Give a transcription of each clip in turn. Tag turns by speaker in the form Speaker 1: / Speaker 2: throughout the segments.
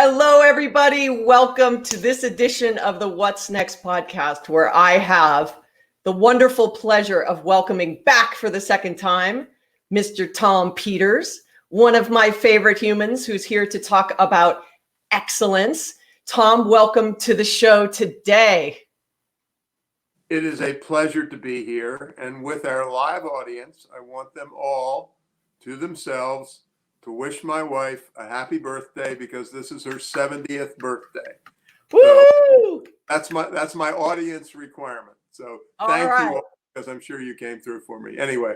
Speaker 1: Hello, everybody. Welcome to this edition of the What's Next podcast, where I have the wonderful pleasure of welcoming back for the second time, Mr. Tom Peters, one of my favorite humans who's here to talk about excellence. Tom, welcome to the show today.
Speaker 2: It is a pleasure to be here. And with our live audience, I want them all to themselves to wish my wife a happy birthday because this is her 70th birthday.
Speaker 1: Woo!
Speaker 2: So that's my audience requirement. So thank you all, because I'm sure you came through for me. Anyway,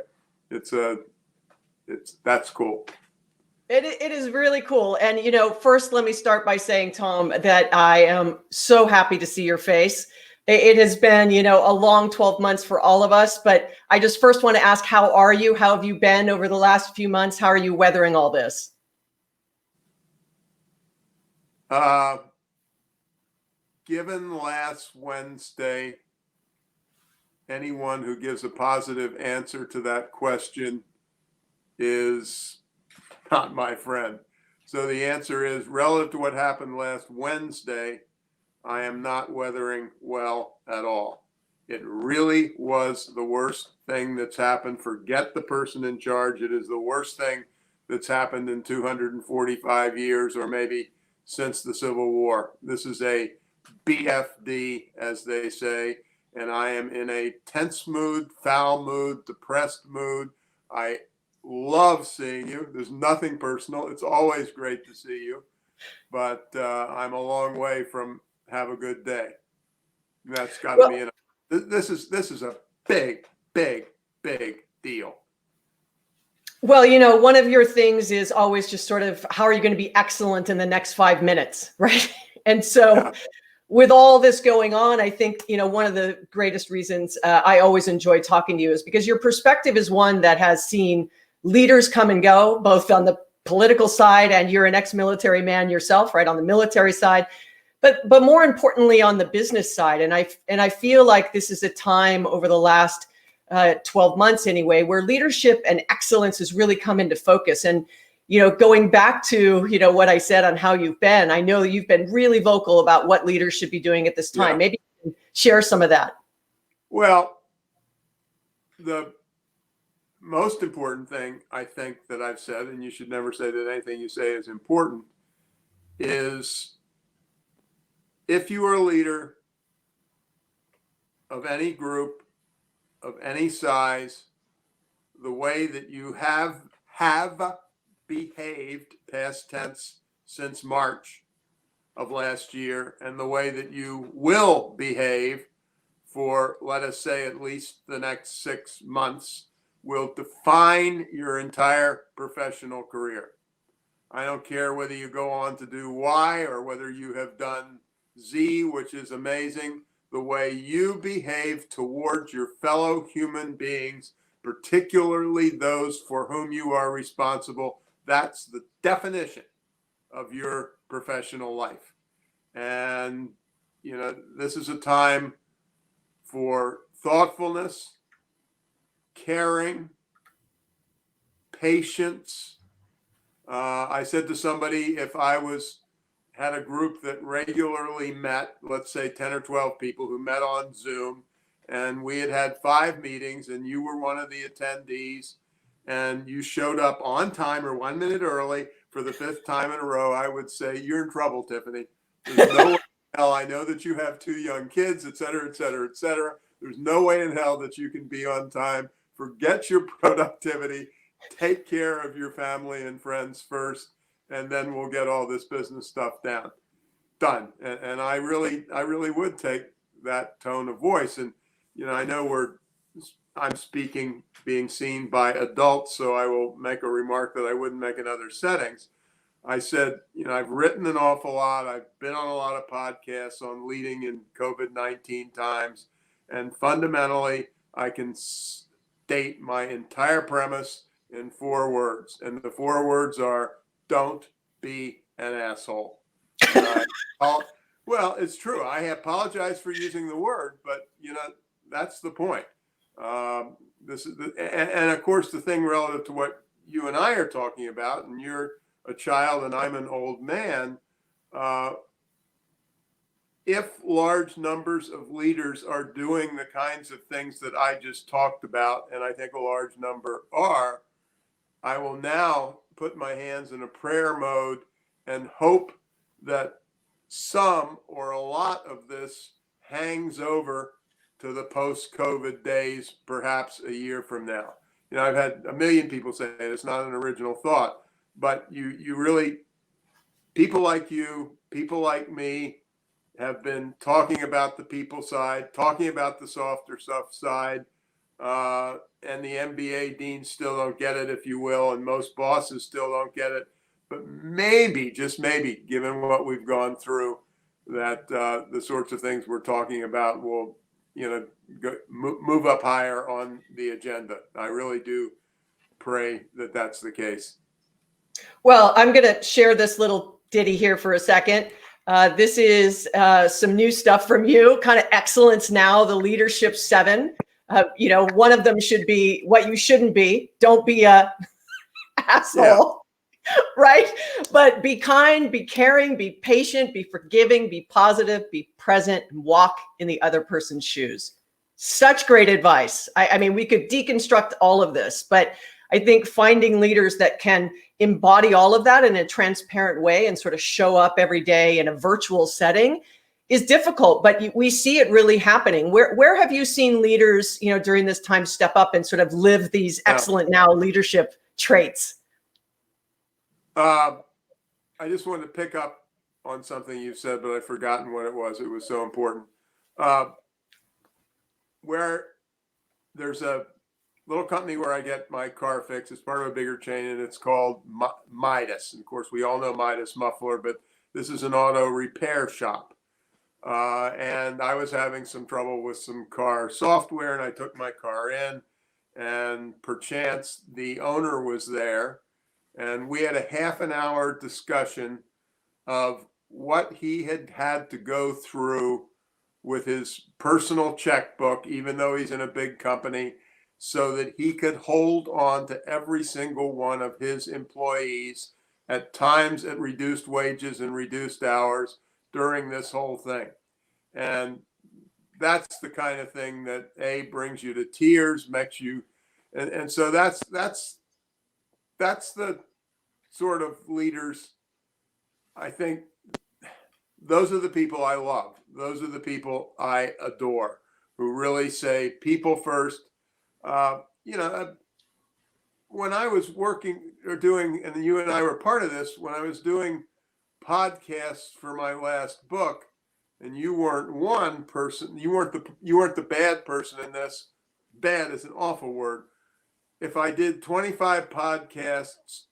Speaker 2: that's cool.
Speaker 1: It is really cool. And, first, let me start by saying, Tom, that I am so happy to see your face. It has been, a long 12 months for all of us. But I just first want to ask, how are you? How have you been over the last few months? How are you weathering all this?
Speaker 2: Given last Wednesday, anyone who gives a positive answer to that question is not my friend. So the answer is, relative to what happened last Wednesday, I am not weathering well at all. It really was the worst thing that's happened. Forget the person in charge. It is the worst thing that's happened in 245 years, or maybe since the Civil War. This is a BFD, as they say, and I am in a tense mood, foul mood, depressed mood. I love seeing you. There's nothing personal. It's always great to see you, but I'm a long way from have a good day. That's got to be enough. This is a big deal.
Speaker 1: Well, one of your things is always just sort of, how are you going to be excellent in the next 5 minutes, right? And so with all this going on, I think, one of the greatest reasons I always enjoy talking to you is because your perspective is one that has seen leaders come and go, both on the political side, and you're an ex-military man yourself, right, on the military side. But more importantly, on the business side. And I feel like this is a time over the last 12 months anyway, where leadership and excellence has really come into focus. And, going back to, what I said on how you've been, I know you've been really vocal about what leaders should be doing at this time. Yeah. Maybe you can share some of that.
Speaker 2: Well, the most important thing I think that I've said, and you should never say that anything you say is important, is if you are a leader of any group, of any size, the way that you have behaved, past tense, since March of last year, and the way that you will behave for, let us say, at least the next 6 months, will define your entire professional career. I don't care whether you go on to do Y or whether you have done Z, which is amazing. The way you behave towards your fellow human beings, particularly those for whom you are responsible, that's the definition of your professional life. And, this is a time for thoughtfulness, caring, patience. I said to somebody, if I had a group that regularly met, let's say 10 or 12 people who met on Zoom, and we had 5 meetings, and you were one of the attendees, and you showed up on time or 1 minute early for the 5th time in a row, I would say, you're in trouble, Tiffani. There's no way in hell. I know that you have 2 young kids, et cetera, et cetera, et cetera. There's no way in hell that you can be on time. Forget your productivity. Take care of your family and friends first, and then we'll get all this business stuff done. And I really would take that tone of voice. And, I know I'm speaking, being seen by adults, so I will make a remark that I wouldn't make in other settings. I said, I've written an awful lot. I've been on a lot of podcasts on leading in COVID-19 times. And fundamentally, I can state my entire premise in 4 words. And the 4 words are, don't be an asshole. Well, it's true. I apologize for using the word, but, that's the point. And of course, the thing relative to what you and I are talking about, and you're a child and I'm an old man, uh, if large numbers of leaders are doing the kinds of things that I just talked about, and I think a large number are, I will now put my hands in a prayer mode and hope that some or a lot of this hangs over to the post-COVID days, perhaps a year from now. You know, I've had a million people say it's not an original thought, but you really, people like you, people like me, have been talking about the people side, talking about the softer stuff side, and the MBA deans still don't get it, if you will, and most bosses still don't get it. But maybe, just maybe, given what we've gone through, that the sorts of things we're talking about will, move up higher on the agenda. I really do pray that that's the case.
Speaker 1: Well, I'm going to share this little ditty here for a second. This is some new stuff from you, kind of excellence now, the leadership 7. One of them should be what you shouldn't be. Don't be a asshole, right? But be kind, be caring, be patient, be forgiving, be positive, be present, and walk in the other person's shoes. Such great advice. I mean, we could deconstruct all of this, but I think finding leaders that can embody all of that in a transparent way and sort of show up every day in a virtual setting is difficult, but we see it really happening. Where have you seen leaders, during this time step up and sort of live these excellent now leadership traits?
Speaker 2: I just wanted to pick up on something you said, but I've forgotten what it was. It was so important. Where there's a little company where I get my car fixed. It's part of a bigger chain, and it's called Midas. And of course, we all know Midas Muffler, but this is an auto repair shop. And I was having some trouble with some car software, and I took my car in, and perchance the owner was there, and we had a half an hour discussion of what he had had to go through with his personal checkbook, even though he's in a big company, so that he could hold on to every single one of his employees, at times at reduced wages and reduced hours, during this whole thing. And that's the kind of thing that brings you to tears, makes you, and so that's the sort of leaders. I think those are the people I love. Those are the people I adore, who really say people first. When I was working or doing, and you and I were part of this, when I was doing podcasts for my last book, and you weren't one person, you weren't the bad person in this. Bad is an awful word. If I did 25 podcasts,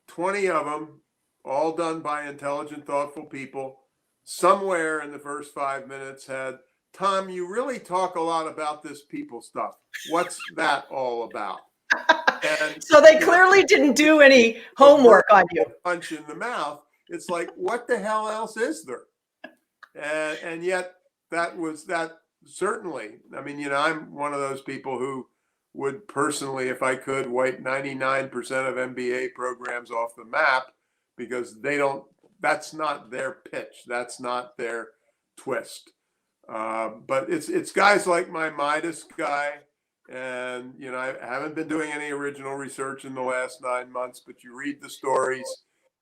Speaker 2: 20 of them, all done by intelligent, thoughtful people, somewhere in the first 5 minutes had, Tom, you really talk a lot about this people stuff. What's that all about? And
Speaker 1: so they clearly didn't do any homework on you.
Speaker 2: Punch in the mouth. It's like, what the hell else is there? And yet that certainly. I mean, I'm one of those people who would personally, if I could, wipe 99% of MBA programs off the map, because that's not their pitch. That's not their twist. But it's guys like my Midas guy. And, I haven't been doing any original research in the last 9 months, but you read the stories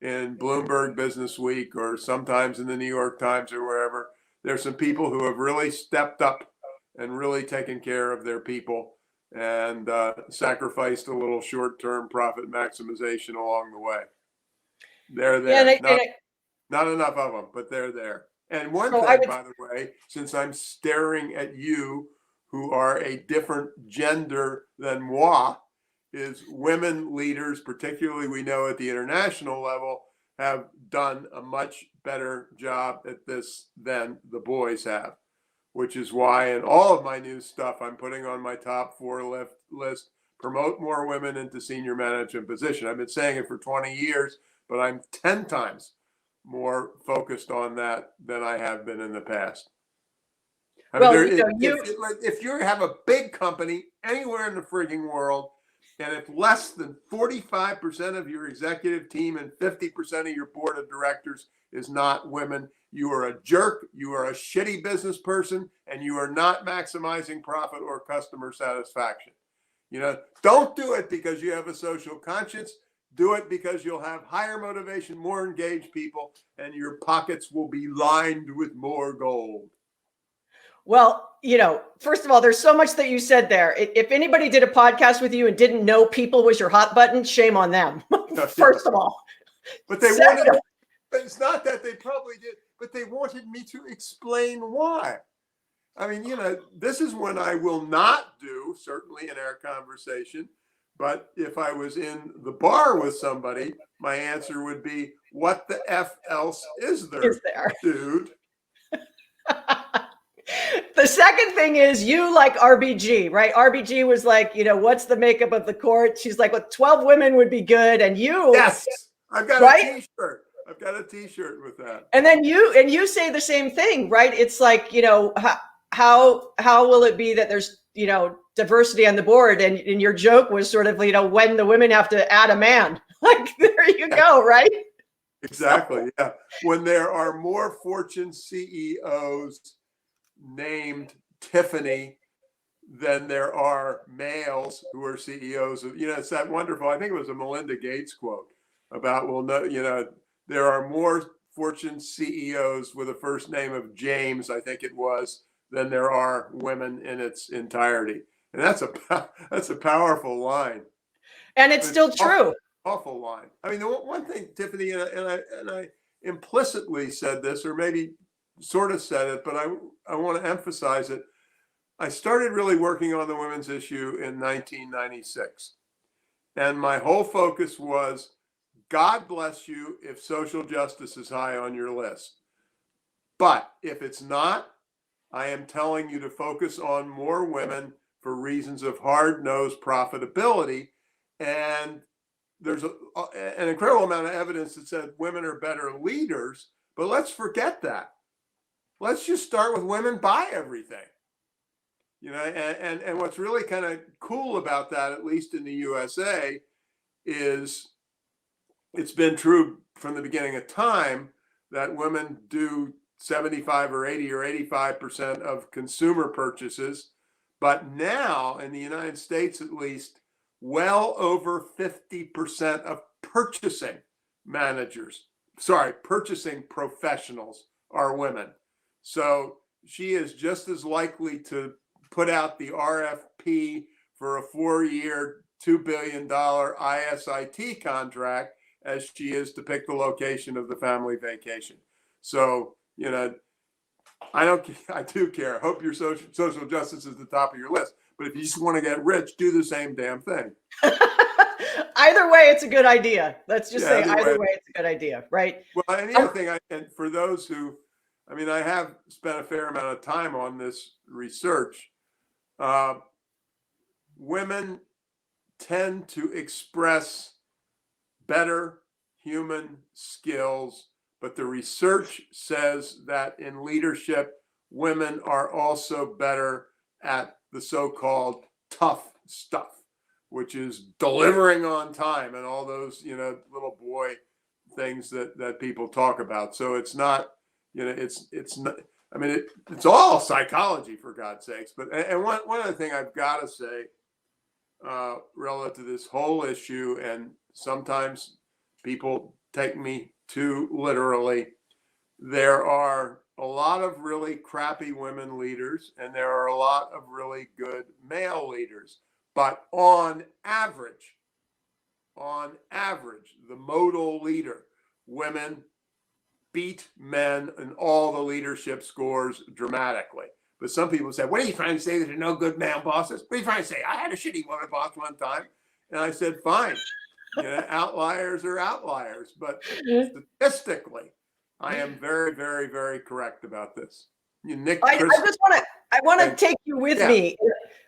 Speaker 2: in Bloomberg Business Week, or sometimes in the New York Times or wherever. There's some people who have really stepped up and really taken care of their people, and sacrificed a little short-term profit maximization along the way. They're there. Not enough of them, but they're there. And one thing, by the way, since I'm staring at you, who are a different gender than moi, is women leaders, particularly we know at the international level, have done a much better job at this than the boys have, which is why in all of my new stuff I'm putting on my top 4 list, promote more women into senior management position. I've been saying it for 20 years, but I'm 10 times more focused on that than I have been in the past. If you have a big company anywhere in the frigging world, and if less than 45% of your executive team and 50% of your board of directors is not women. You are a jerk, you are a shitty business person, and you are not maximizing profit or customer satisfaction. Don't do it because you have a social conscience. Do it because you'll have higher motivation, more engaged people, and your pockets will be lined with more gold.
Speaker 1: Well, first of all, there's so much that you said there. If anybody did a podcast with you and didn't know people was your hot button, shame on them. First of all.
Speaker 2: But they wanted, but it's not that they probably did, but they wanted me to explain why. I mean, this is when I will not do, certainly in our conversation, but if I was in the bar with somebody, my answer would be, what the F else is there, dude?
Speaker 1: The second thing is you like RBG, right? RBG was like, what's the makeup of the court? She's like, well, 12 women would be good. And you.
Speaker 2: Yes, I've got a t-shirt. I've got a t-shirt with that.
Speaker 1: And then you say the same thing, right? It's like, how will it be that there's, diversity on the board? And your joke was sort of, when the women have to add a man. Like, there you go, right?
Speaker 2: Exactly. Yeah. When there are more Fortune CEOs named Tiffani than there are males who are CEOs of, it's that wonderful, I think it was a Melinda Gates quote about, there are more Fortune CEOs with a first name of James, I think it was, than there are women in its entirety. And that's a powerful line.
Speaker 1: And it's still true.
Speaker 2: Awful line. I mean, the one thing, Tiffani, and I implicitly said this, or maybe sort of said it, but I want to emphasize it. I started really working on the women's issue in 1996. And my whole focus was, God bless you if social justice is high on your list. But if it's not, I am telling you to focus on more women for reasons of hard-nosed profitability. And there's an incredible amount of evidence that said women are better leaders, but let's forget that. Let's just start with women buy everything. And what's really kind of cool about that, at least in the USA, is it's been true from the beginning of time that women do 75 or 80 or 85% of consumer purchases. But now in the United States, at least, well over 50% of purchasing professionals are women. So she is just as likely to put out the RFP for a 4-year, $2 billion ISIT contract as she is to pick the location of the family vacation. So, I do care. I hope your social justice is the top of your list. But if you just want to get rich, do the same damn thing.
Speaker 1: Either way, it's a good idea. Let's just say either way, it's a good idea, right?
Speaker 2: Well, and the other thing, and for those who, I have spent a fair amount of time on this research. Women tend to express better human skills, but the research says that in leadership, women are also better at the so-called tough stuff, which is delivering on time and all those, little boy things that people talk about. So it's not, it's not, it's all psychology, for God's sakes. But, and one other thing I've got to say, relative to this whole issue, and sometimes people take me too literally, there are a lot of really crappy women leaders, and there are a lot of really good male leaders. But on average, the modal leader, women beat men in all the leadership scores dramatically. But some people say, what are you trying to say, that there are no good male bosses? What are you trying to say? I had a shitty woman boss one time. And I said, fine. Outliers are outliers. But statistically, I am very, very, very correct about this.
Speaker 1: I want to take you with me.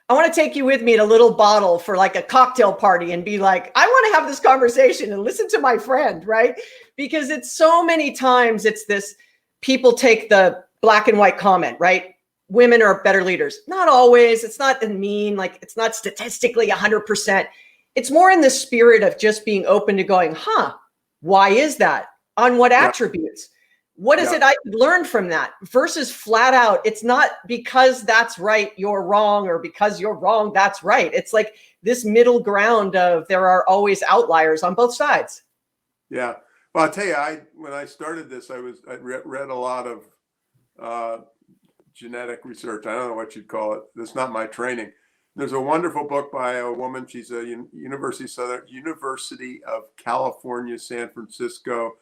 Speaker 1: I want to take you with me in a little bottle for like a cocktail party and be like, I want to have this conversation and listen to my friend, right? Because it's so many times it's this, people take the black and white comment, right? Women are better leaders. Not always. It's not like it's not statistically 100%. It's more in the spirit of just being open to going, why is that? On what attributes? What is it I could learn from that versus flat out, it's not because that's right, you're wrong, or because you're wrong, that's right. It's like this middle ground of there are always outliers on both sides.
Speaker 2: Yeah. Well, I'll tell you, when I started this, I read a lot of genetic research. I don't know what you'd call it. That's not my training. There's a wonderful book by a woman. She's a University of California, San Francisco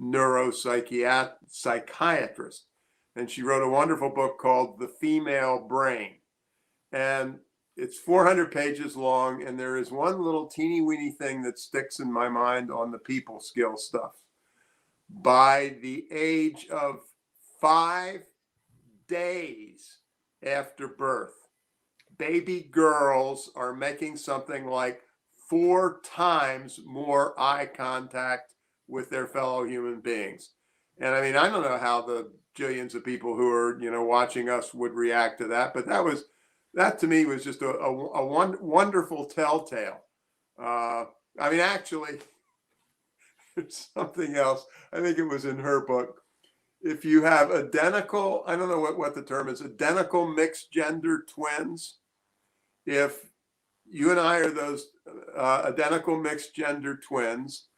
Speaker 2: neuropsychiatrist. And she wrote a wonderful book called The Female Brain. And it's 400 pages long. And there is one little teeny weeny thing that sticks in my mind on the people skill stuff. By the age of 5 days after birth, baby girls are making something like 4 times more eye contact with their fellow human beings. And I mean, I don't know how the jillions of people who are, watching us would react to that, but that to me was just a wonderful telltale. I mean, actually, there's something else. I think it was in her book. If you have identical, I don't know what the term is, identical mixed gender twins, if you and I are those identical mixed gender twins,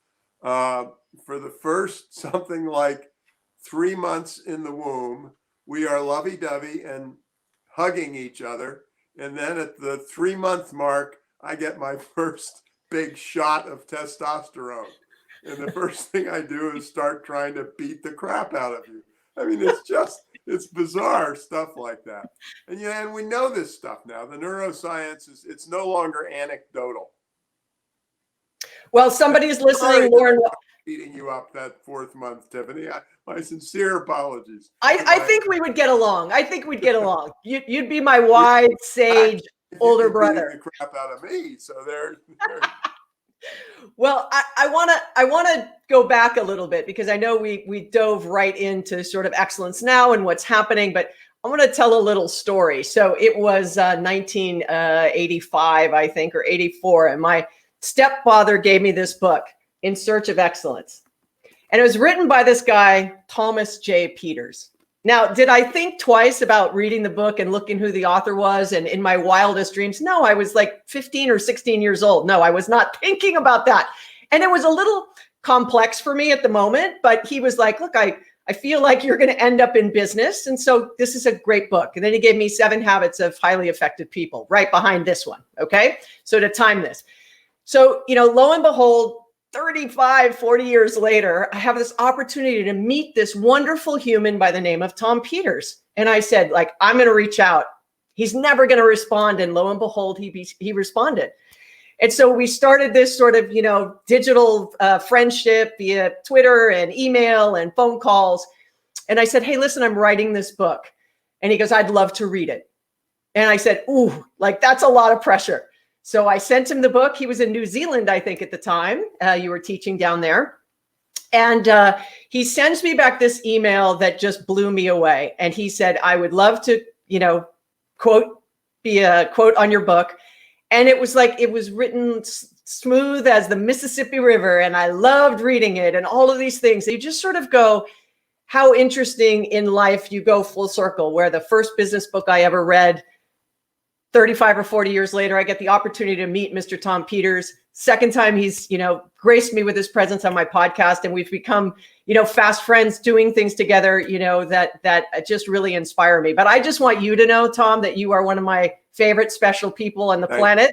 Speaker 2: for the first something like 3 months in the womb, we are lovey-dovey and hugging each other. And then at the 3-month mark, I get my first big shot of testosterone. And the first thing I do is start trying to beat the crap out of you. I mean, it's bizarre stuff like that. And and we know this stuff now. The neuroscience it's no longer anecdotal.
Speaker 1: Well, somebody's listening, Lauren.
Speaker 2: Beating you up that 4th month, Tiffani. My sincere apologies.
Speaker 1: I think we would get along. I think we'd get along. You'd be my wise, sage older brother.
Speaker 2: The crap out of me. So there.
Speaker 1: Well, I want to go back a little bit because I know we dove right into sort of excellence now and what's happening, but I want to tell a little story. So it was 1985, I think, or 84, and my stepfather gave me this book, In Search of Excellence. And it was written by this guy, Thomas J. Peters. Now, did I think twice about reading the book and looking who the author was? And in my wildest dreams, no, I was like 15 or 16 years old. No, I was not thinking about that. And it was a little complex for me at the moment, but he was like, look, I feel like you're going to end up in business. And so this is a great book. And then he gave me 7 Habits of Highly Effective People right behind this one. Okay. So to time this. So, lo and behold, 35, 40 years later, I have this opportunity to meet this wonderful human by the name of Tom Peters. And I said, I'm going to reach out. He's never going to respond. And lo and behold, he responded. And so we started this sort of, digital friendship via Twitter and email and phone calls. And I said, hey, listen, I'm writing this book. And he goes, I'd love to read it. And I said, ooh, that's a lot of pressure. So I sent him the book. He was in New Zealand, I think, at the time. You were teaching down there. And he sends me back this email that just blew me away. And he said, I would love to, be a quote on your book. And it was it was written smooth as the Mississippi River. And I loved reading it and all of these things. You just sort of go, how interesting in life you go full circle, where the first business book I ever read, 35 or 40 years later, I get the opportunity to meet Mr. Tom Peters. Second time he's, graced me with his presence on my podcast, and we've become, fast friends doing things together, that just really inspire me. But I just want you to know, Tom, that you are one of my favorite special people on the planet.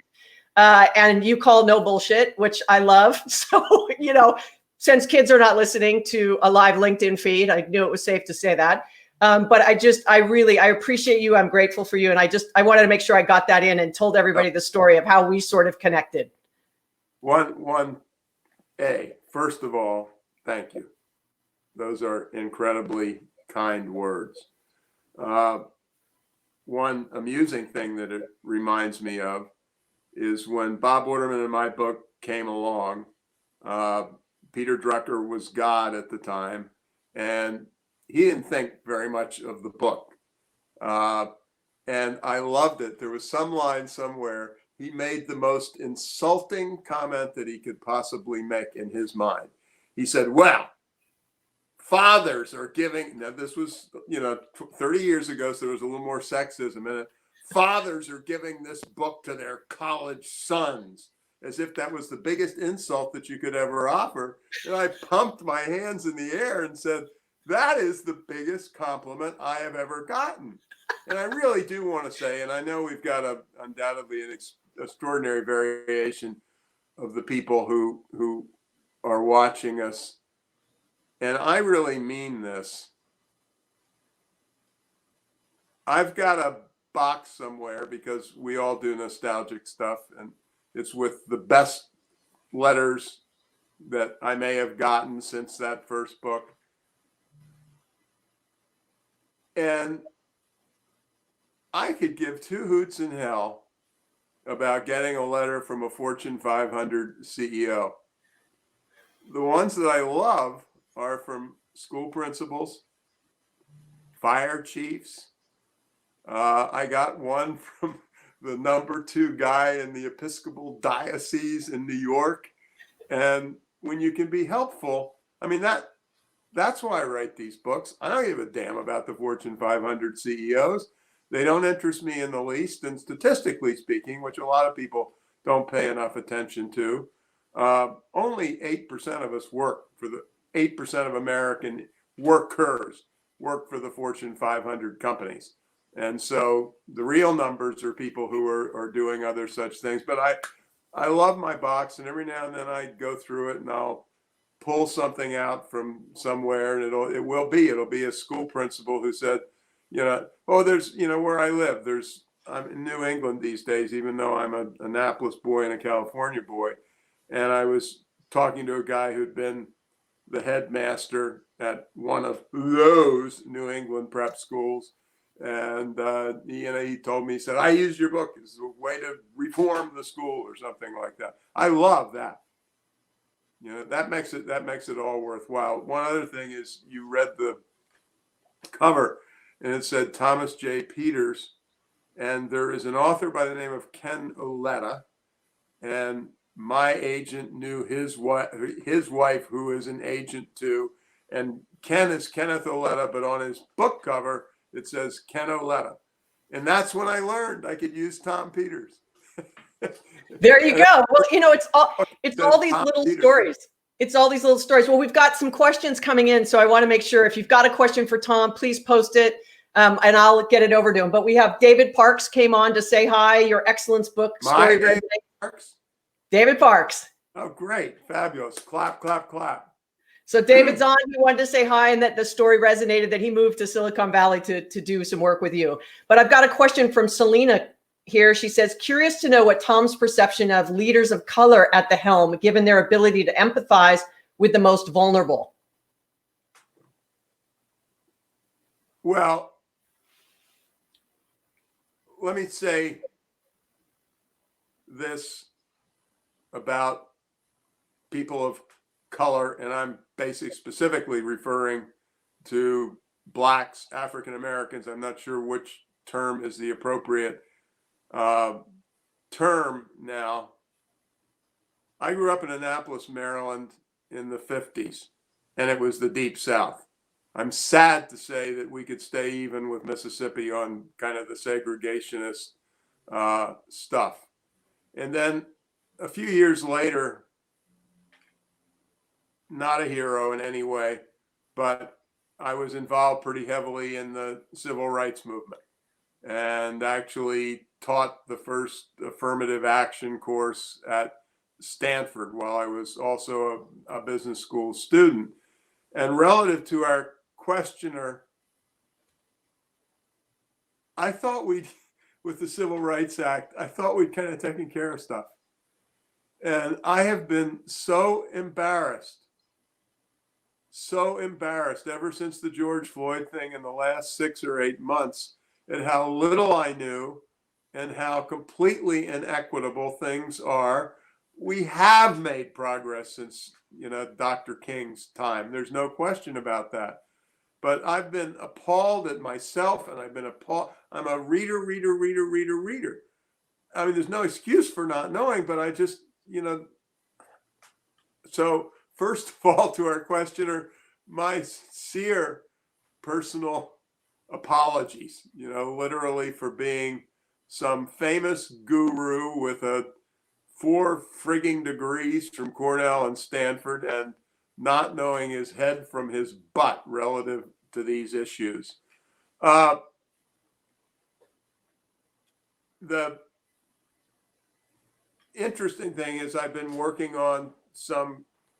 Speaker 1: And you call no bullshit, which I love. So, since kids are not listening to a live LinkedIn feed, I knew it was safe to say that. But I appreciate you. I'm grateful for you. And I wanted to make sure I got that in and told everybody the story of how we sort of connected.
Speaker 2: First of all, thank you. Those are incredibly kind words. One amusing thing that it reminds me of is when Bob Waterman and my book came along, Peter Drucker was God at the time, and he didn't think very much of the book. And I loved it. There was some line somewhere. He made the most insulting comment that he could possibly make in his mind. He said, well, fathers are giving, now this was, 30 years ago, so there was a little more sexism in it. Fathers are giving this book to their college sons, as if that was the biggest insult that you could ever offer. And I pumped my hands in the air and said, that is the biggest compliment I have ever gotten. And I really do want to say, and I know we've got undoubtedly an extraordinary variation of the people who are watching us. And I really mean this. I've got a box somewhere because we all do nostalgic stuff, and it's with the best letters that I may have gotten since that first book. And I could give two hoots in hell about getting a letter from a Fortune 500 CEO. The ones that I love are from school principals, fire chiefs. I got one from the number 2 guy in the Episcopal Diocese in New York. And when you can be helpful, I mean, that's why I write these books. I don't give a damn about the Fortune 500 CEOs. They don't interest me in the least. And statistically speaking, which a lot of people don't pay enough attention to, only 8% of us work for the 8% of American workers work for the Fortune 500 companies. And so the real numbers are people who are doing other such things. But I love my box, and every now and then I go through it and I'll pull something out from somewhere, and it'll be a school principal who said, there's, where I live, I'm in New England these days, even though I'm an Annapolis boy and a California boy. And I was talking to a guy who'd been the headmaster at one of those New England prep schools. And, he told me, he said, I used your book as a way to reform the school or something like that. I love that. That makes it all worthwhile. One other thing is, you read the cover and it said Thomas J. Peters. And there is an author by the name of Ken Oletta. And my agent knew his wife, who is an agent too. And Ken is Kenneth Oletta, but on his book cover, it says Ken Oletta. And that's when I learned I could use Tom Peters.
Speaker 1: There you go. Well, it's all these little stories. It's all these little stories. Well, we've got some questions coming in, so I want to make sure if you've got a question for Tom, please post it, and I'll get it over to him. But we have David Parks came on to say hi. Your Excellence book, Story.
Speaker 2: David Parks?
Speaker 1: David Parks.
Speaker 2: Oh, great. Fabulous. Clap, clap, clap.
Speaker 1: So David's on. He wanted to say hi, and that the story resonated, that he moved to Silicon Valley to do some work with you. But I've got a question from Selena here. She says, curious to know what Tom's perception of leaders of color at the helm, given their ability to empathize with the most vulnerable.
Speaker 2: Well, let me say this about people of color, and I'm basically specifically referring to Blacks, African Americans. I'm not sure which term is the appropriate term now. I grew up in Annapolis, Maryland in the 50s, and it was the Deep South. I'm sad to say that we could stay even with Mississippi on kind of the segregationist stuff. And then a few years later, not a hero in any way, but I was involved pretty heavily in the civil rights movement and actually taught the first affirmative action course at Stanford while I was also a business school student. And relative to our questioner, I thought with the Civil Rights Act, I thought we'd kind of taken care of stuff. And I have been so embarrassed ever since the George Floyd thing in the last 6 or 8 months at how little I knew and how completely inequitable things are. We have made progress since, Dr. King's time. There's no question about that. But I've been appalled at myself, and I've been appalled. I'm a reader. I mean, there's no excuse for not knowing, but I just, So first of all, to our questioner, my sincere personal apologies, literally for being some famous guru with 4 frigging degrees from Cornell and Stanford and not knowing his head from his butt relative to these issues. The interesting thing is I've been working on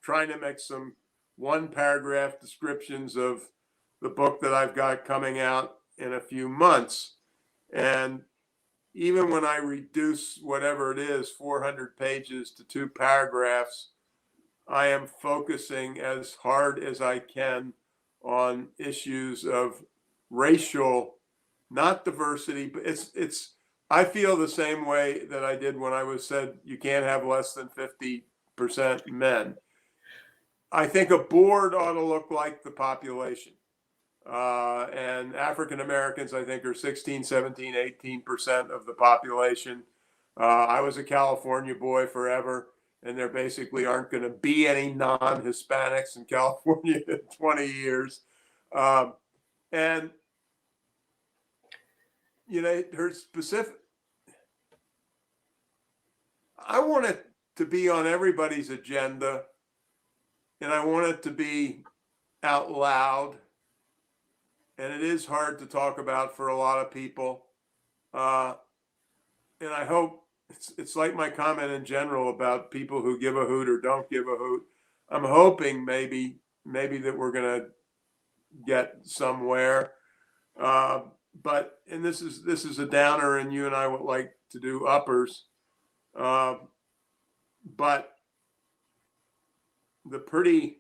Speaker 2: trying to make some 1-paragraph descriptions of the book that I've got coming out in a few months. And even when I reduce whatever it is, 400 pages to 2 paragraphs, I am focusing as hard as I can on issues of racial, not diversity, but I feel the same way that I did when I was said you can't have less than 50% men. I think a board ought to look like the population. And African Americans, I think, are 16, 17, 18% of the population. I was a California boy forever, and there basically aren't going to be any non-Hispanics in California in 20 years. And, her specific, I want it to be on everybody's agenda, and I want it to be out loud. And it is hard to talk about for a lot of people. And I hope it's like my comment in general about people who give a hoot or don't give a hoot. I'm hoping maybe that we're going to get somewhere. But this is a downer, and you and I would like to do uppers. But the pretty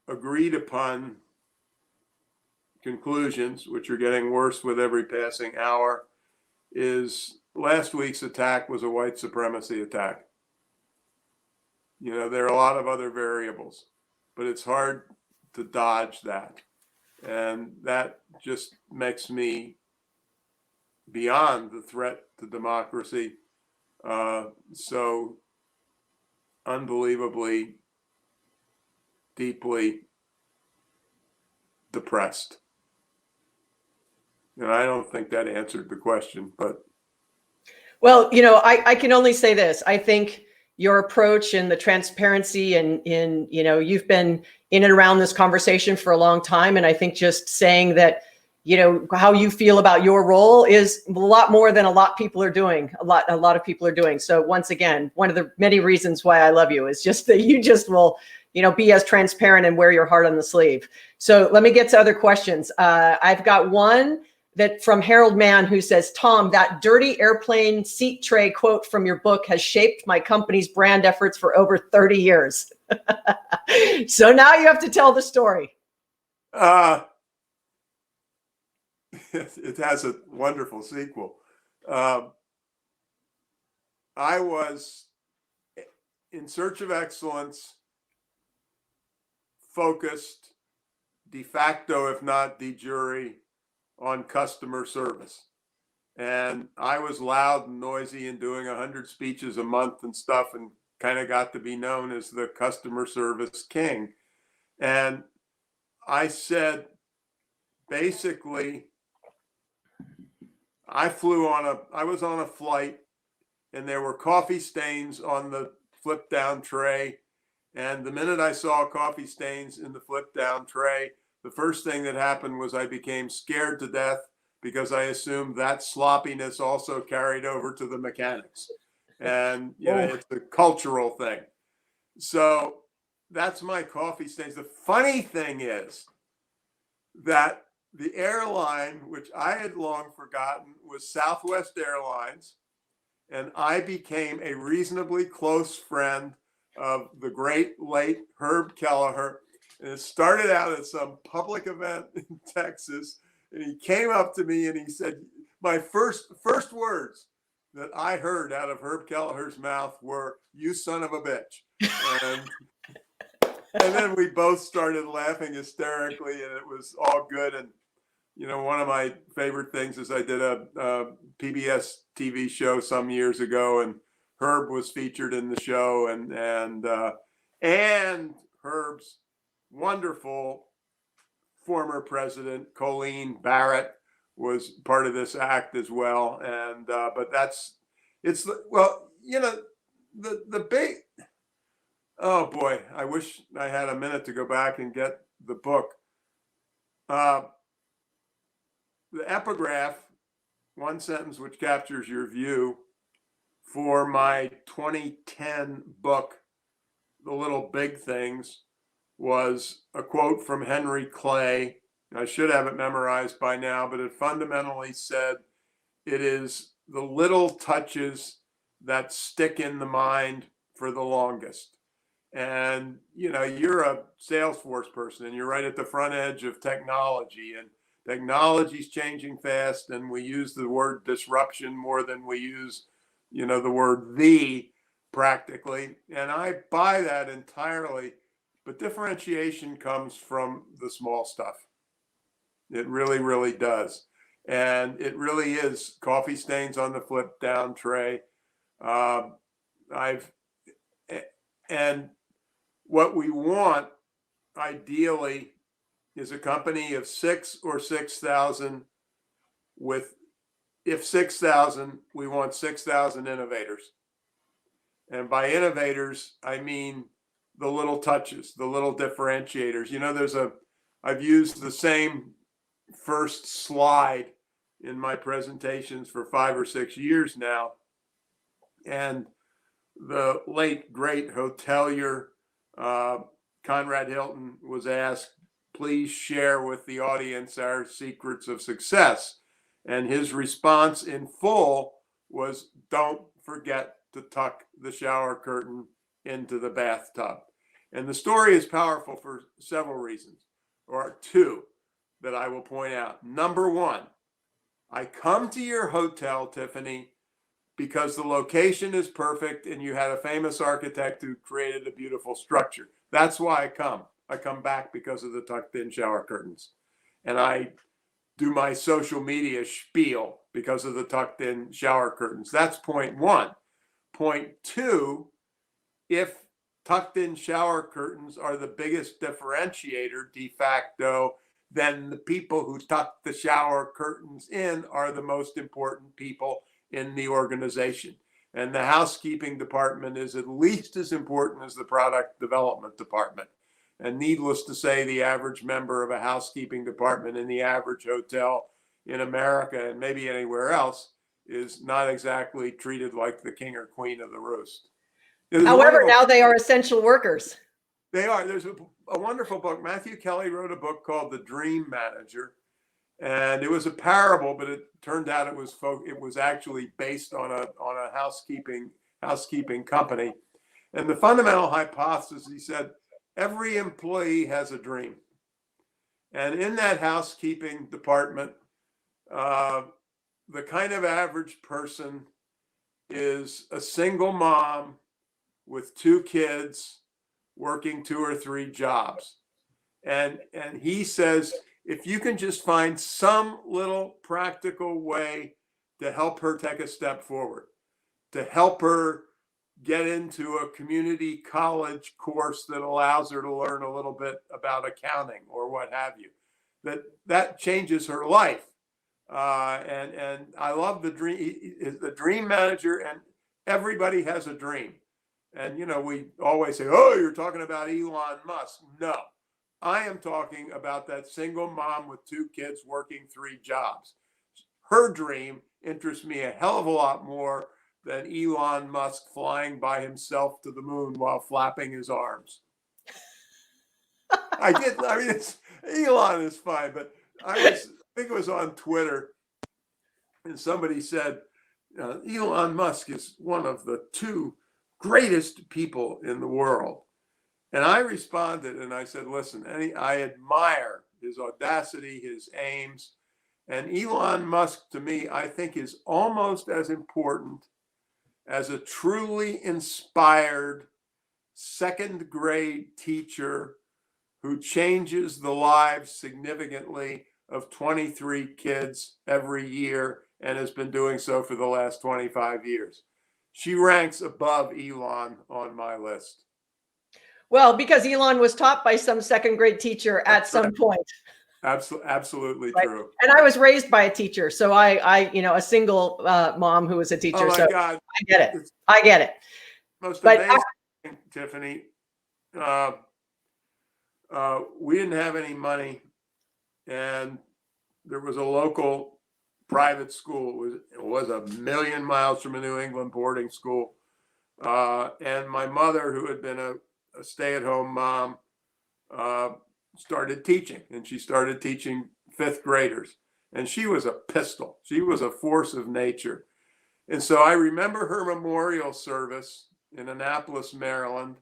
Speaker 2: agreed upon conclusions, which are getting worse with every passing hour, is last week's attack was a white supremacy attack. There are a lot of other variables, but it's hard to dodge that. And that just makes me, beyond the threat to democracy, so unbelievably, deeply depressed. And I don't think that answered the question, but.
Speaker 1: Well, I can only say this. I think your approach and the transparency and you've been in and around this conversation for a long time. And I think just saying that, how you feel about your role is a lot more than a lot of people are doing. A lot of people are doing. So once again, one of the many reasons why I love you is just that you just will, be as transparent and wear your heart on the sleeve. So let me get to other questions. I've got one that from Harold Mann, who says, Tom, that dirty airplane seat tray quote from your book has shaped my company's brand efforts for over 30 years. So now you have to tell the story.
Speaker 2: It has a wonderful sequel. I was in search of excellence, focused de facto, if not de jure, on customer service. And I was loud and noisy and doing 100 speeches a month and stuff, and kind of got to be known as the customer service king. And I said, basically, I was on a flight, and there were coffee stains on the flip down tray. And the minute I saw coffee stains in the flip down tray, the first thing that happened was I became scared to death, because I assumed that sloppiness also carried over to the mechanics. And it's a cultural thing. So that's my coffee stains. The funny thing is that the airline, which I had long forgotten, was Southwest Airlines. And I became a reasonably close friend of the great late Herb Kelleher. And it started out at some public event in Texas. And he came up to me and he said, my first words that I heard out of Herb Kelleher's mouth were, "You son of a bitch." And then we both started laughing hysterically, and it was all good. And, one of my favorite things is I did a PBS TV show some years ago, and Herb was featured in the show, and Herb's wonderful former president, Colleen Barrett, was part of this act as well. And, but well, the big, oh boy, I wish I had a minute to go back and get the book. The epigraph, one sentence which captures your view, for my 2010 book, The Little Big Things, was a quote from Henry Clay. I should have it memorized by now, but it fundamentally said, "It is the little touches that stick in the mind for the longest." And, you're a Salesforce person and you're right at the front edge of technology, and technology's changing fast. And we use the word disruption more than we use, the word practically. And I buy that entirely. But differentiation comes from the small stuff. It really, really does. And it really is coffee stains on the flip down tray. And what we want ideally is a company of 6 or 6,000 if 6,000, we want 6,000 innovators. And by innovators, I mean the little touches, the little differentiators. I've used the same first slide in my presentations for 5 or 6 years now. And the late, great hotelier, Conrad Hilton, was asked, please share with the audience our secrets of success. And his response in full was, don't forget to tuck the shower curtain into the bathtub. And the story is powerful for several reasons, or 2 that I will point out. Number 1, I come to your hotel, Tiffani, because the location is perfect and you had a famous architect who created a beautiful structure. That's why I come. I come back because of the tucked in shower curtains. And I do my social media spiel because of the tucked in shower curtains. That's point 1. Point 2, if tucked in shower curtains are the biggest differentiator de facto, then the people who tuck the shower curtains in are the most important people in the organization. And the housekeeping department is at least as important as the product development department. And needless to say, the average member of a housekeeping department in the average hotel in America, and maybe anywhere else, is not exactly treated like the king or queen of the roost.
Speaker 1: However, now they are essential workers.
Speaker 2: They are. There's a wonderful book. Matthew Kelly wrote a book called The Dream Manager. And it was a parable, but it turned out it was actually based on a housekeeping company. And the fundamental hypothesis, he said, every employee has a dream. And in that housekeeping department, the kind of average person is a single mom with 2 kids working 2 or 3 jobs. And he says, if you can just find some little practical way to help her take a step forward, to help her get into a community college course that allows her to learn a little bit about accounting or what have you, that changes her life. And I love the dream manager, and everybody has a dream. And, we always say, oh, you're talking about Elon Musk. No. I am talking about that single mom with 2 kids working 3 jobs. Her dream interests me a hell of a lot more than Elon Musk flying by himself to the moon while flapping his arms. Elon is fine, but I think it was on Twitter, and somebody said, Elon Musk is one of the 2 greatest people in the world. And I responded and I said, listen, I admire his audacity, his aims. And Elon Musk, to me, I think is almost as important as a truly inspired 2nd grade teacher who changes the lives significantly of 23 kids every year and has been doing so for the last 25 years. She ranks above Elon on my list.
Speaker 1: Well, because Elon was taught by some second grade teacher at some point.
Speaker 2: Absolutely
Speaker 1: Right.
Speaker 2: true.
Speaker 1: And I was raised by a teacher. So I, a single mom who was a teacher.
Speaker 2: Oh my
Speaker 1: So
Speaker 2: God.
Speaker 1: I get it.
Speaker 2: It's
Speaker 1: I get it.
Speaker 2: most
Speaker 1: But
Speaker 2: amazing thing, Tiffani. We didn't have any money, and there was a local private school. It was a million miles from a New England boarding school. And my mother, who had been a stay-at-home mom, started teaching, and she started teaching fifth graders. And she was a pistol. She was a force of nature. And so I remember her memorial service in Annapolis, Maryland.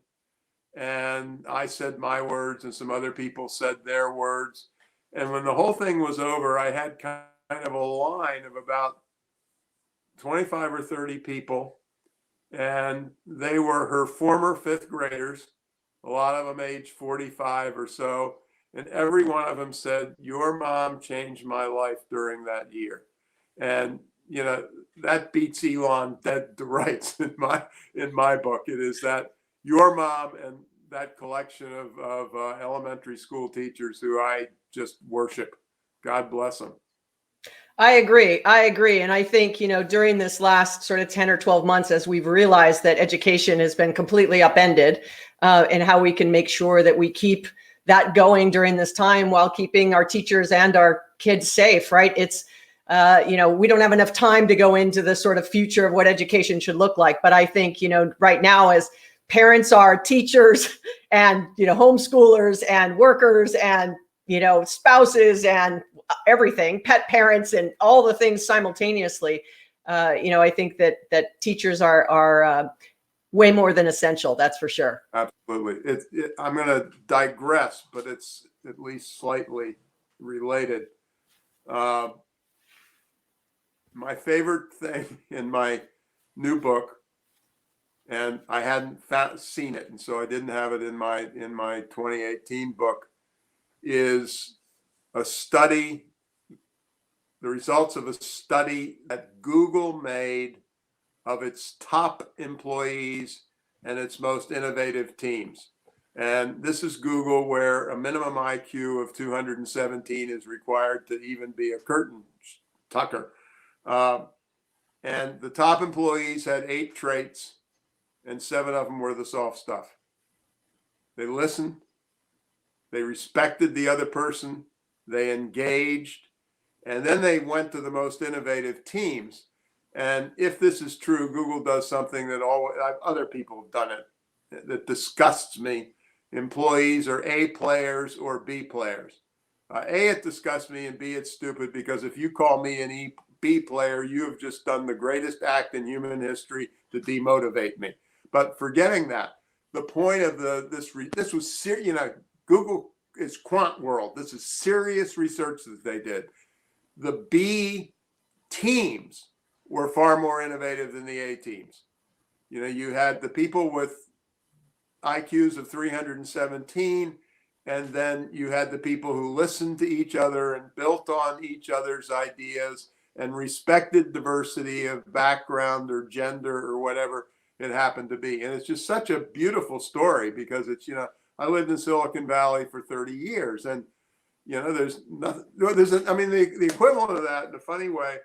Speaker 2: And I said my words, and some other people said their words. And when the whole thing was over, I had kind of a line of about 25 or 30 people. And they were her former fifth graders, a lot of them age 45 or so. And every one of them said, "Your mom changed my life during that year." And, that beats Elon dead to rights in my book. It is that your mom and that collection of elementary school teachers who I just worship. God bless them.
Speaker 1: I agree. And I think, during this last sort of 10 or 12 months, as we've realized that education has been completely upended, and how we can make sure that we keep that going during this time while keeping our teachers and our kids safe, right? It's, we don't have enough time to go into the sort of future of what education should look like. But I think, right now, as parents are teachers and, homeschoolers and workers and, spouses and everything, pet parents and all the things simultaneously, I think that teachers are way more than essential. That's for sure.
Speaker 2: Absolutely. I'm going to digress, but it's at least slightly related. My favorite thing in my new book, and I hadn't seen it, and so I didn't have it in my 2018 book, is a study, the results of a study that Google made of its top employees and its most innovative teams. And this is Google, where a minimum IQ of 217 is required to even be a curtain tucker. And the top employees had 8 traits, and 7 of them were the soft stuff. They listened, they respected the other person, they engaged, and then they went to the most innovative teams. And if this is true, Google does something that other people have done it that disgusts me. Employees are A players or B players. A, it disgusts me, and B, it's stupid, because if you call me an B player, you have just done the greatest act in human history to demotivate me. But forgetting that, the point of this was Google is quant world. This is serious research that they did. The B teams were far more innovative than the A teams. You had the people with IQs of 317, and then you had the people who listened to each other and built on each other's ideas and respected diversity of background or gender or whatever it happened to be. And it's just such a beautiful story, because it's, I lived in Silicon Valley for 30 years, and there's nothing. The equivalent of that in a funny way.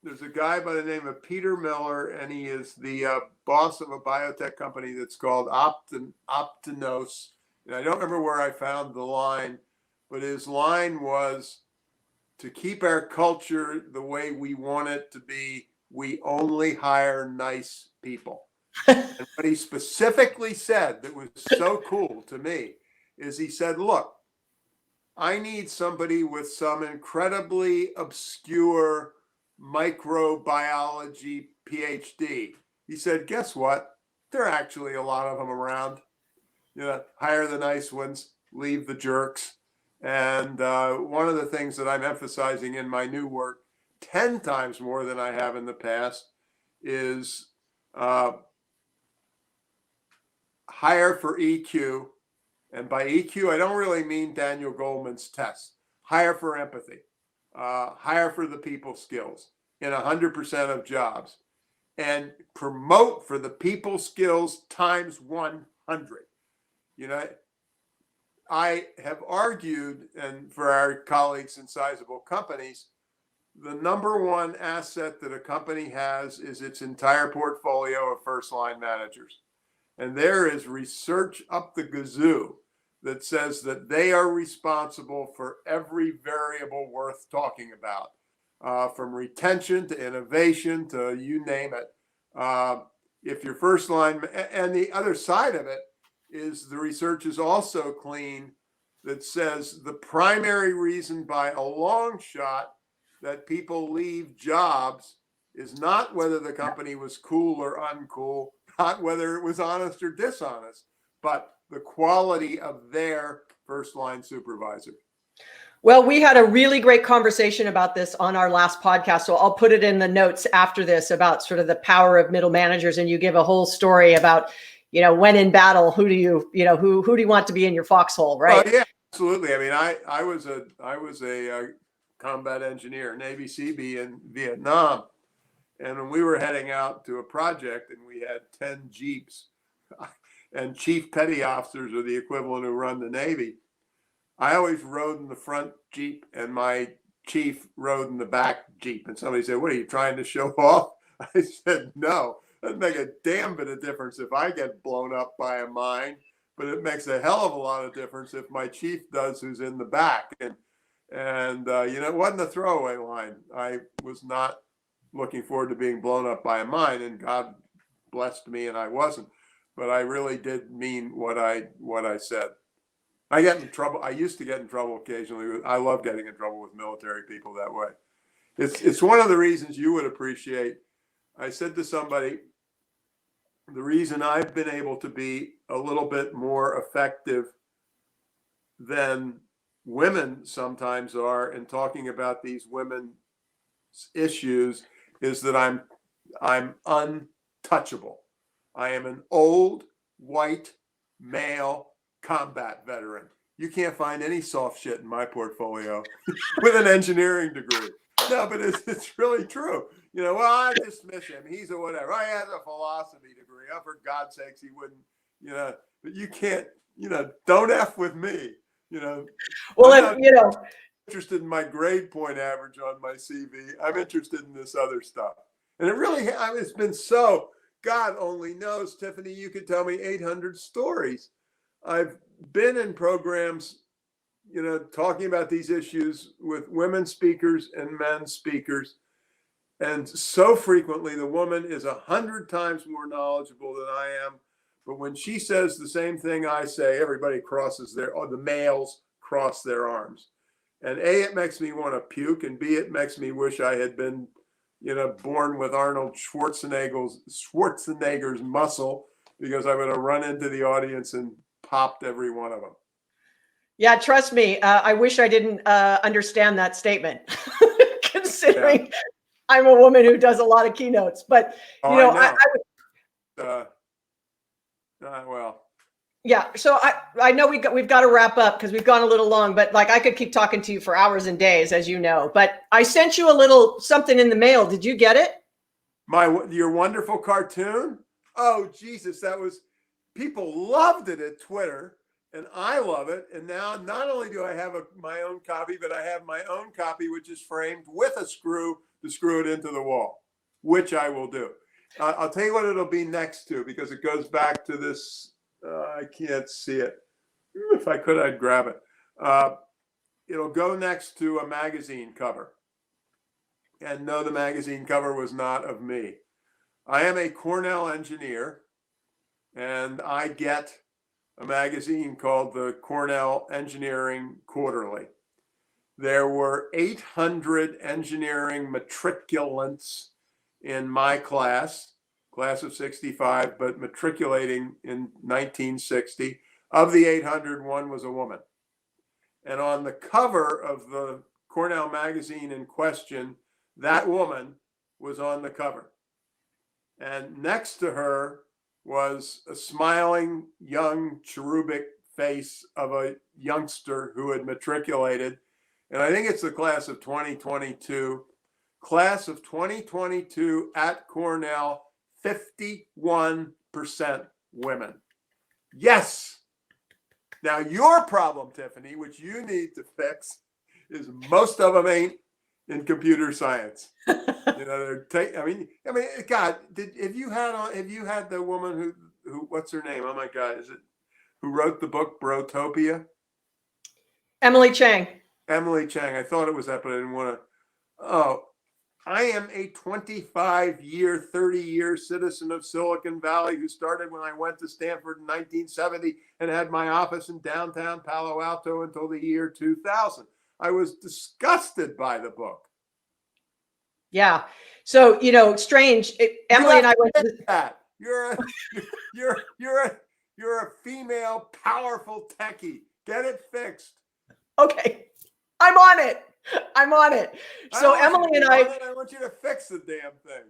Speaker 2: There's a guy by the name of Peter Miller, and he is the boss of a biotech company that's called Optinos. And I don't remember where I found the line, but his line was, to keep our culture the way we want it to be, we only hire nice people. And what he specifically said that was so cool to me is, he said, look, I need somebody with some incredibly obscure microbiology PhD. He said, guess what? There are actually a lot of them around. Hire the nice ones, leave the jerks. And one of the things that I'm emphasizing in my new work 10 times more than I have in the past is hire for EQ. And by EQ, I don't really mean Daniel Goleman's test. Hire for empathy. Hire for the people skills in 100% of jobs. and promote for the people skills times 100. You know, I have argued, and for our colleagues in sizable companies, the number one asset that a company has is its entire portfolio of first line managers. And there is research up the gazoo that says that they are responsible for every variable worth talking about, from retention to innovation to you name it. If your first line, and the other side of it is the research is also clean that says the primary reason by a long shot that people leave jobs is not whether the company was cool or uncool, not whether it was honest or dishonest, but the quality of their first line supervisor.
Speaker 1: Well, we had a really great conversation about this on our last podcast. So I'll put it in the notes after this about sort of the power of middle managers. And you give a whole story about, when in battle, who do you want to be in your foxhole, right?
Speaker 2: Yeah, absolutely. I mean, I was a combat engineer, Navy Seabee in Vietnam. And when we were heading out to a project and we had 10 Jeeps and chief petty officers are the equivalent who run the Navy, I always rode in the front Jeep and my chief rode in the back Jeep. And somebody said, "What are you trying to show off?" I said, "No, it doesn't make a damn bit of difference if I get blown up by a mine, but it makes a hell of a lot of difference if my chief does who's in the back." And it wasn't a throwaway line. I was not looking forward to being blown up by a mine, and God blessed me and I wasn't. But I really did mean what I said. I get in trouble. I used to get in trouble occasionally. I love getting in trouble with military people that way. It's one of the reasons you would appreciate. I said to somebody, the reason I've been able to be a little bit more effective than women sometimes are in talking about these women's issues is that I'm untouchable. I am an old white male combat veteran. You can't find any soft shit in my portfolio with an engineering degree. No, but it's really true. Well, I dismiss him. He's a whatever. I had a philosophy degree. Oh, for God's sakes, he wouldn't, but you can't, don't F with me, Well, I'm interested in my grade point average on my CV. I'm interested in this other stuff. And it's been so, God only knows, Tiffani, you could tell me 800 stories. I've been in programs, talking about these issues with women speakers and men speakers. And so frequently the woman is 100 times more knowledgeable than I am. But when she says the same thing I say, everybody the males cross their arms. And A, it makes me want to puke. And B, it makes me wish I had been, born with Arnold Schwarzenegger's muscle, because I would have run into the audience and popped every one of them. Yeah,
Speaker 1: trust me. I wish I didn't understand that statement, considering I'm a woman who does a lot of keynotes. But
Speaker 2: well.
Speaker 1: Yeah. So I know we've got to wrap up because we've gone a little long. But I could keep talking to you for hours and days, as you know. But I sent you a little something in the mail. Did you get it?
Speaker 2: Your wonderful cartoon. Oh Jesus, people loved it at Twitter. And I love it. And now not only do I have my own copy, but I have my own copy, which is framed with a screw to screw it into the wall, which I will do. I'll tell you what it'll be next to, because it goes back to this. I can't see it. If I could, I'd grab it. It'll go next to a magazine cover. And no, the magazine cover was not of me. I am a Cornell engineer, and I get a magazine called the Cornell Engineering Quarterly. There were 800 engineering matriculants in my class of 65, but matriculating in 1960. Of the 800, one was a woman. And on the cover of the Cornell magazine in question, that woman was on the cover. And next to her was a smiling, young, cherubic face of a youngster who had matriculated. And I think it's the class of 2022. Class of 2022 at Cornell 51% women. Yes. Now, your problem, Tiffani, which you need to fix, is most of them ain't in computer science. God, have you had the woman who what's her name? Oh my God, who wrote the book Brotopia?
Speaker 1: Emily Chang.
Speaker 2: Emily Chang. I thought it was that, but I didn't want to. Oh, I am a 25-year, 30-year citizen of Silicon Valley who started when I went to Stanford in 1970 and had my office in downtown Palo Alto until the year 2000. I was disgusted by the book.
Speaker 1: Yeah. So, strange. Emily and I went to
Speaker 2: that. You're a female, powerful techie. Get it fixed.
Speaker 1: Okay. I'm on it. So Emily and I
Speaker 2: want you to fix the damn thing.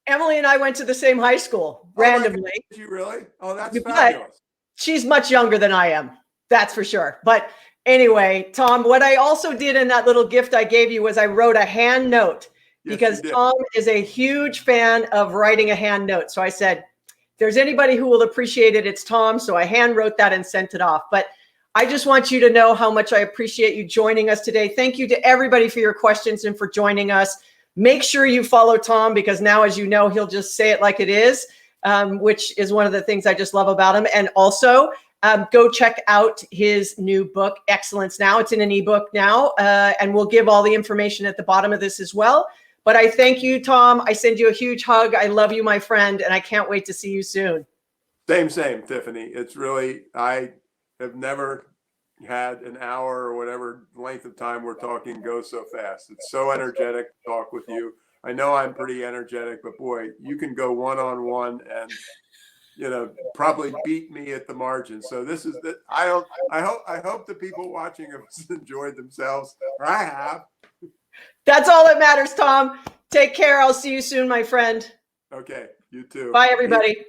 Speaker 1: Emily and I went to the same high school randomly.
Speaker 2: Did you really? Oh, that's fabulous.
Speaker 1: She's much younger than I am. That's for sure. But anyway, Tom, what I also did in that little gift I gave you was I wrote a hand note because Tom is a huge fan of writing a hand note. So I said, if there's anybody who will appreciate it, it's Tom. So I hand wrote that and sent it off. But I just want you to know how much I appreciate you joining us today. Thank you to everybody for your questions and for joining us. Make sure you follow Tom because now, as you know, he'll just say it like it is, which is one of the things I just love about him. And also go check out his new book, Excellence Now. It's in an ebook now, and we'll give all the information at the bottom of this as well. But I thank you, Tom. I send you a huge hug. I love you, my friend, and I can't wait to see you soon.
Speaker 2: Same, Tiffani. It's really, I have never had an hour or whatever length of time we're talking go so fast. It's so energetic to talk with you. I know I'm pretty energetic, but boy, you can go one-on-one and probably beat me at the margin. So this is that. I hope the people watching have enjoyed themselves, or I have.
Speaker 1: That's all that matters, Tom. Take care. I'll see you soon, my friend.
Speaker 2: Okay, you too.
Speaker 1: Bye, everybody.